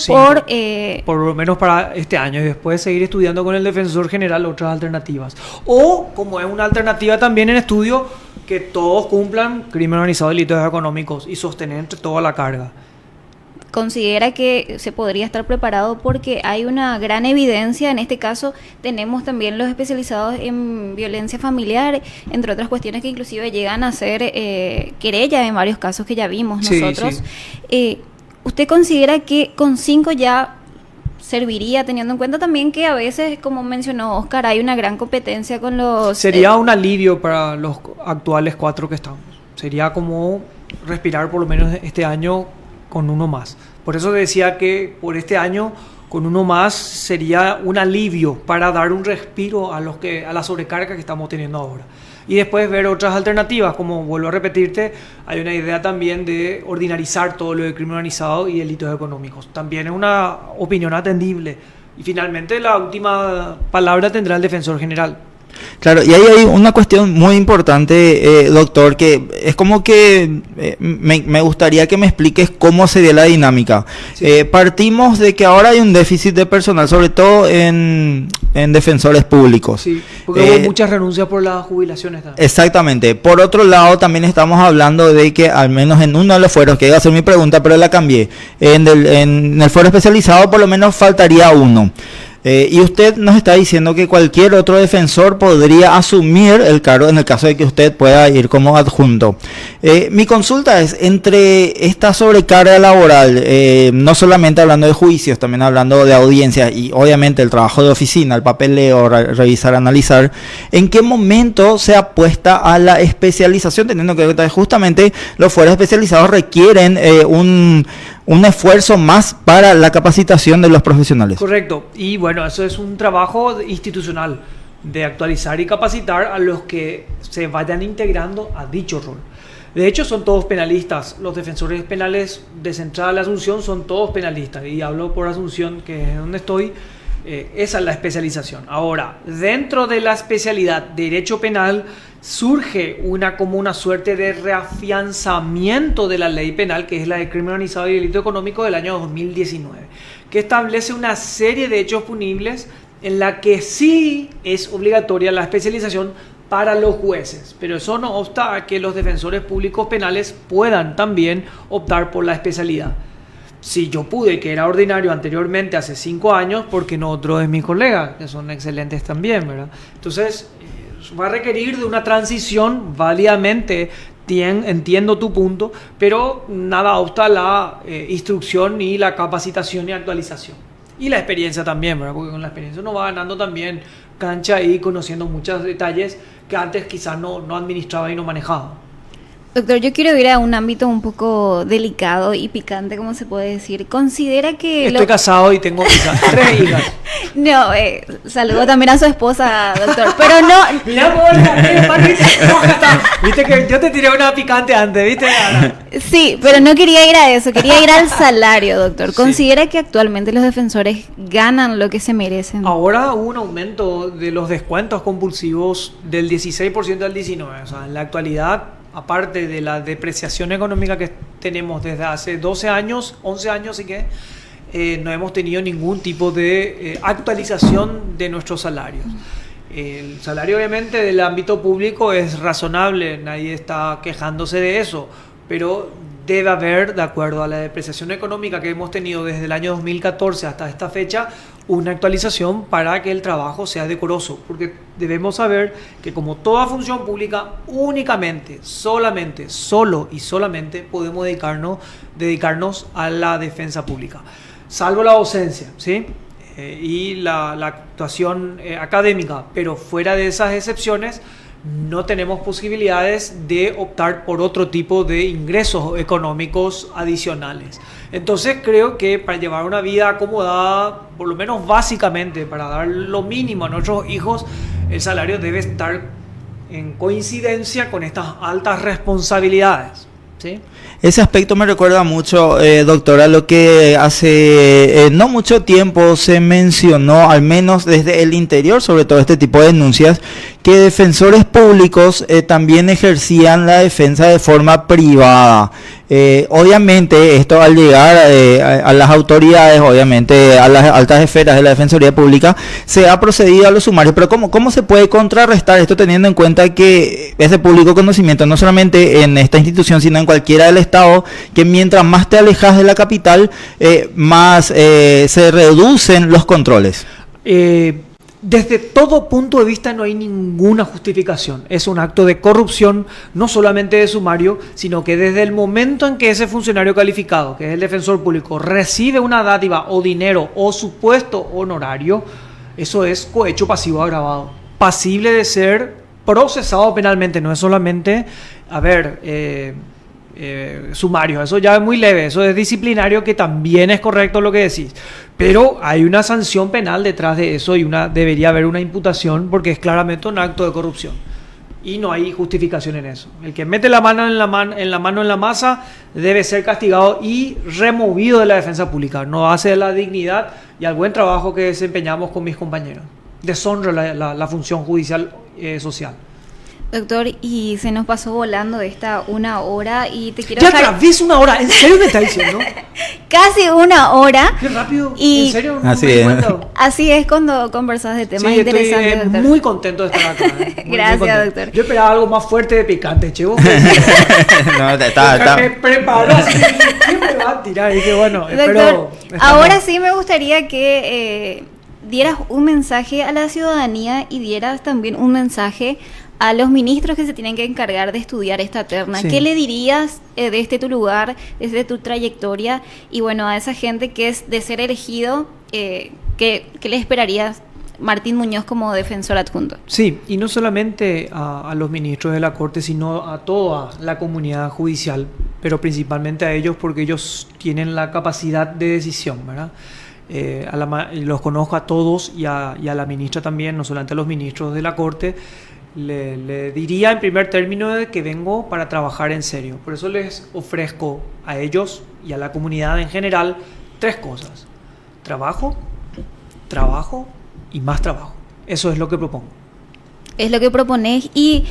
por lo menos para este año, y después seguir estudiando con el defensor general otras alternativas. O, como es una alternativa también en estudio, que todos cumplan crimen organizado, delitos económicos y sostener entre toda la carga.
¿Considera que se podría estar preparado? Porque hay una gran evidencia. En este caso tenemos también los especializados en violencia familiar, entre otras cuestiones que inclusive llegan a ser querella en varios casos que ya vimos nosotros. Sí. ¿Usted considera que con 5 ya serviría, teniendo en cuenta también que a veces, como mencionó Oscar, hay una gran competencia con los...
Sería un alivio para los actuales 4 que estamos. Sería como respirar por lo menos este año con uno más. Por eso decía que por este año con uno más sería un alivio para dar un respiro a la sobrecarga que estamos teniendo ahora. Y después ver otras alternativas, como vuelvo a repetirte, hay una idea también de ordinarizar todo lo de crimen organizado y delitos económicos. También es una opinión atendible. Y finalmente la última palabra tendrá el defensor general.
Claro, y ahí hay una cuestión muy importante, doctor, que es como que me gustaría que me expliques cómo sería la dinámica. Sí. Partimos de que ahora hay un déficit de personal, sobre todo en defensores públicos.
Sí, porque hubo muchas renuncias por las jubilaciones también.
Exactamente. Por otro lado, también estamos hablando de que al menos en uno de los fueros, que iba a ser mi pregunta, pero la cambié, en el fuero especializado por lo menos faltaría uno. Y usted nos está diciendo que cualquier otro defensor podría asumir el cargo en el caso de que usted pueda ir como adjunto. Mi consulta es, entre esta sobrecarga laboral, no solamente hablando de juicios, también hablando de audiencias y obviamente el trabajo de oficina, el papeleo, revisar, analizar, ¿en qué momento se apuesta a la especialización, teniendo que justamente los fueros especializados requieren un esfuerzo más para la capacitación de los profesionales?
Correcto. Y bueno, eso es un trabajo institucional de actualizar y capacitar a los que se vayan integrando a dicho rol. De hecho, son todos penalistas. Los defensores penales de Central Asunción son todos penalistas. Y hablo por Asunción, que es donde estoy. Esa es la especialización. Ahora, dentro de la especialidad de Derecho Penal surge como una suerte de reafianzamiento de la ley penal, que es la de crimen organizado y delito económico del año 2019, que establece una serie de hechos punibles en la que sí es obligatoria la especialización para los jueces, pero eso no obsta a que los defensores públicos penales puedan también optar por la especialidad. Si yo pude, que era ordinario anteriormente, hace 5 años, porque no otros de mis colegas, que son excelentes también, ¿verdad? Entonces, va a requerir de una transición válidamente, entiendo tu punto, pero nada obsta la instrucción y la capacitación y actualización. Y la experiencia también, ¿verdad? Porque con la experiencia uno va ganando también cancha y conociendo muchos detalles que antes quizás no administraba y no manejaba.
Doctor, yo quiero ir a un ámbito un poco delicado y picante, como se puede decir. ¿Considera que...
Estoy casado y tengo 3 hijas.
No, saludo también a su esposa, doctor, pero no...
Mira, viste que yo te tiré una picante antes, ¿viste?
Sí, pero no quería ir a eso, quería ir al salario, doctor. ¿Considera que actualmente los defensores ganan lo que se merecen?
Ahora hubo un aumento de los descuentos compulsivos del 16% al 19%. O sea, en la actualidad, aparte de la depreciación económica que tenemos desde hace 12 años, 11 años, así que no hemos tenido ningún tipo de actualización de nuestros salarios. El salario obviamente del ámbito público es razonable, nadie está quejándose de eso, pero debe haber, de acuerdo a la depreciación económica que hemos tenido desde el año 2014 hasta esta fecha, una actualización para que el trabajo sea decoroso, porque debemos saber que como toda función pública, únicamente, solo y solamente podemos dedicarnos a la defensa pública, salvo la docencia, ¿sí? Y la actuación académica, pero fuera de esas excepciones no tenemos posibilidades de optar por otro tipo de ingresos económicos adicionales. Entonces creo que para llevar una vida acomodada, por lo menos básicamente, para dar lo mínimo a nuestros hijos, el salario debe estar en coincidencia con estas altas responsabilidades, ¿sí?
Ese aspecto me recuerda mucho, doctora, lo que hace no mucho tiempo se mencionó, al menos desde el interior, sobre todo este tipo de denuncias, que defensores públicos también ejercían la defensa de forma privada. Obviamente esto al llegar a las autoridades, obviamente a las altas esferas de la Defensoría Pública, se ha procedido a los sumarios, pero ¿cómo se puede contrarrestar esto teniendo en cuenta que es de público conocimiento, no solamente en esta institución, sino en cualquiera del Estado, que mientras más te alejas de la capital, más se reducen los controles?
Desde todo punto de vista no hay ninguna justificación. Es un acto de corrupción, no solamente de sumario, sino que desde el momento en que ese funcionario calificado, que es el defensor público, recibe una dádiva o dinero o supuesto honorario, eso es cohecho pasivo agravado, pasible de ser procesado penalmente. No es solamente, sumario, eso ya es muy leve, eso es disciplinario, que también es correcto lo que decís, pero hay una sanción penal detrás de eso y debería haber una imputación, porque es claramente un acto de corrupción y no hay justificación en eso. El que mete la mano en la masa debe ser castigado y removido de la defensa pública. No hace la dignidad y al buen trabajo que desempeñamos con mis compañeros. Deshonra la función judicial social.
Doctor, y se nos pasó volando esta 1 hora y te quiero...
Ya atraviesa 1 hora, ¿en serio me estás diciendo?
Casi 1 hora.
Qué rápido,
y
¿en serio?
Así es cuando conversas de temas interesantes,
estoy
doctor.
muy contento de estar acá.
Gracias, doctor.
Yo esperaba algo más fuerte de picante, che.
No, está.
Me preparó así, ¿qué me va a tirar? Y dije, bueno,
doctor,
espero...
ahora sí me gustaría que dieras un mensaje a la ciudadanía y dieras también un mensaje a los ministros que se tienen que encargar de estudiar esta terna.
Sí.
¿Qué le dirías desde tu lugar, desde tu trayectoria, y bueno, a esa gente que es de ser elegido, qué le esperarías Martín Muñoz como defensor adjunto?
Sí, y no solamente a los ministros de la Corte, sino a toda la comunidad judicial, pero principalmente a ellos porque ellos tienen la capacidad de decisión, ¿verdad? Los conozco a todos y a la ministra también, no solamente a los ministros de la Corte. Le diría en primer término de que vengo para trabajar en serio. Por eso les ofrezco a ellos y a la comunidad en general 3 cosas: trabajo, trabajo y más trabajo. Eso es lo que propongo.
Es lo que propones. Y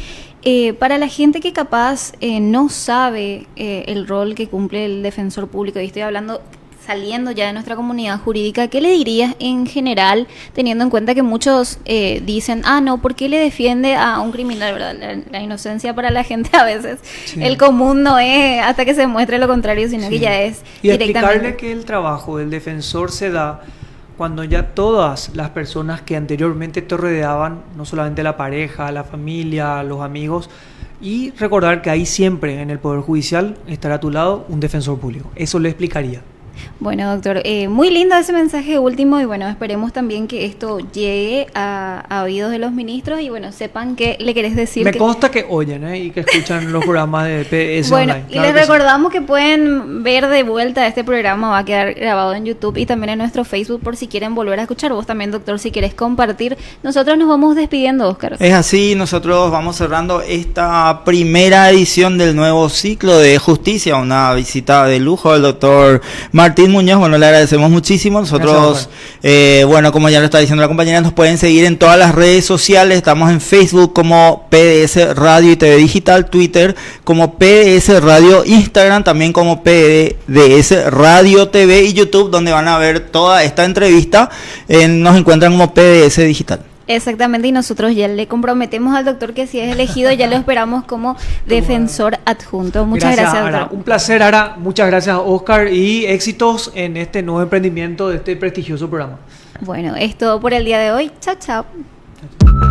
para la gente que capaz no sabe el rol que cumple el defensor público, y estoy hablando saliendo ya de nuestra comunidad jurídica, ¿qué le dirías en general, teniendo en cuenta que muchos dicen, no, ¿por qué le defiende a un criminal? ¿Verdad? La inocencia para la gente a veces,
Sí.
el común no es hasta que se muestre lo contrario, sino
Sí.
que ya es
Y
directamente.
explicarle que el trabajo del defensor se da cuando ya todas las personas que anteriormente te rodeaban, no solamente la pareja, la familia, los amigos, y recordar que ahí siempre en el Poder Judicial estará a tu lado un defensor público. Eso le explicaría.
Bueno, doctor, muy lindo ese mensaje último, y bueno, esperemos también que esto llegue a oídos de los ministros y bueno, sepan que le querés decir.
Me consta que oyen y que escuchan los programas de PS
Bueno,
Online.
y
Claro
les
que sí.
recordamos que pueden ver de vuelta este programa, va a quedar grabado en YouTube y también en nuestro Facebook por si quieren volver a escuchar. Vos también, doctor, si querés compartir. Nosotros nos vamos despidiendo, Óscar.
Es así, nosotros vamos cerrando esta primera edición del nuevo ciclo de justicia, una visita de lujo del doctor Martín Muñoz. Bueno, le agradecemos muchísimo. Nosotros, bueno, como ya lo está diciendo la compañera, nos pueden seguir en todas las redes sociales. Estamos en Facebook como PDS Radio y TV Digital, Twitter como PDS Radio, Instagram también como PDS Radio TV y YouTube, donde van a ver toda esta entrevista. Nos encuentran como PDS Digital.
Exactamente, y nosotros ya le comprometemos al doctor que si es elegido ya lo esperamos como defensor adjunto. Muchas gracias,
Ara.
doctor.
Un placer, Ara. Muchas gracias, Óscar, y éxitos en este nuevo emprendimiento de este prestigioso programa.
Bueno, es todo por el día de hoy. Chao, chao.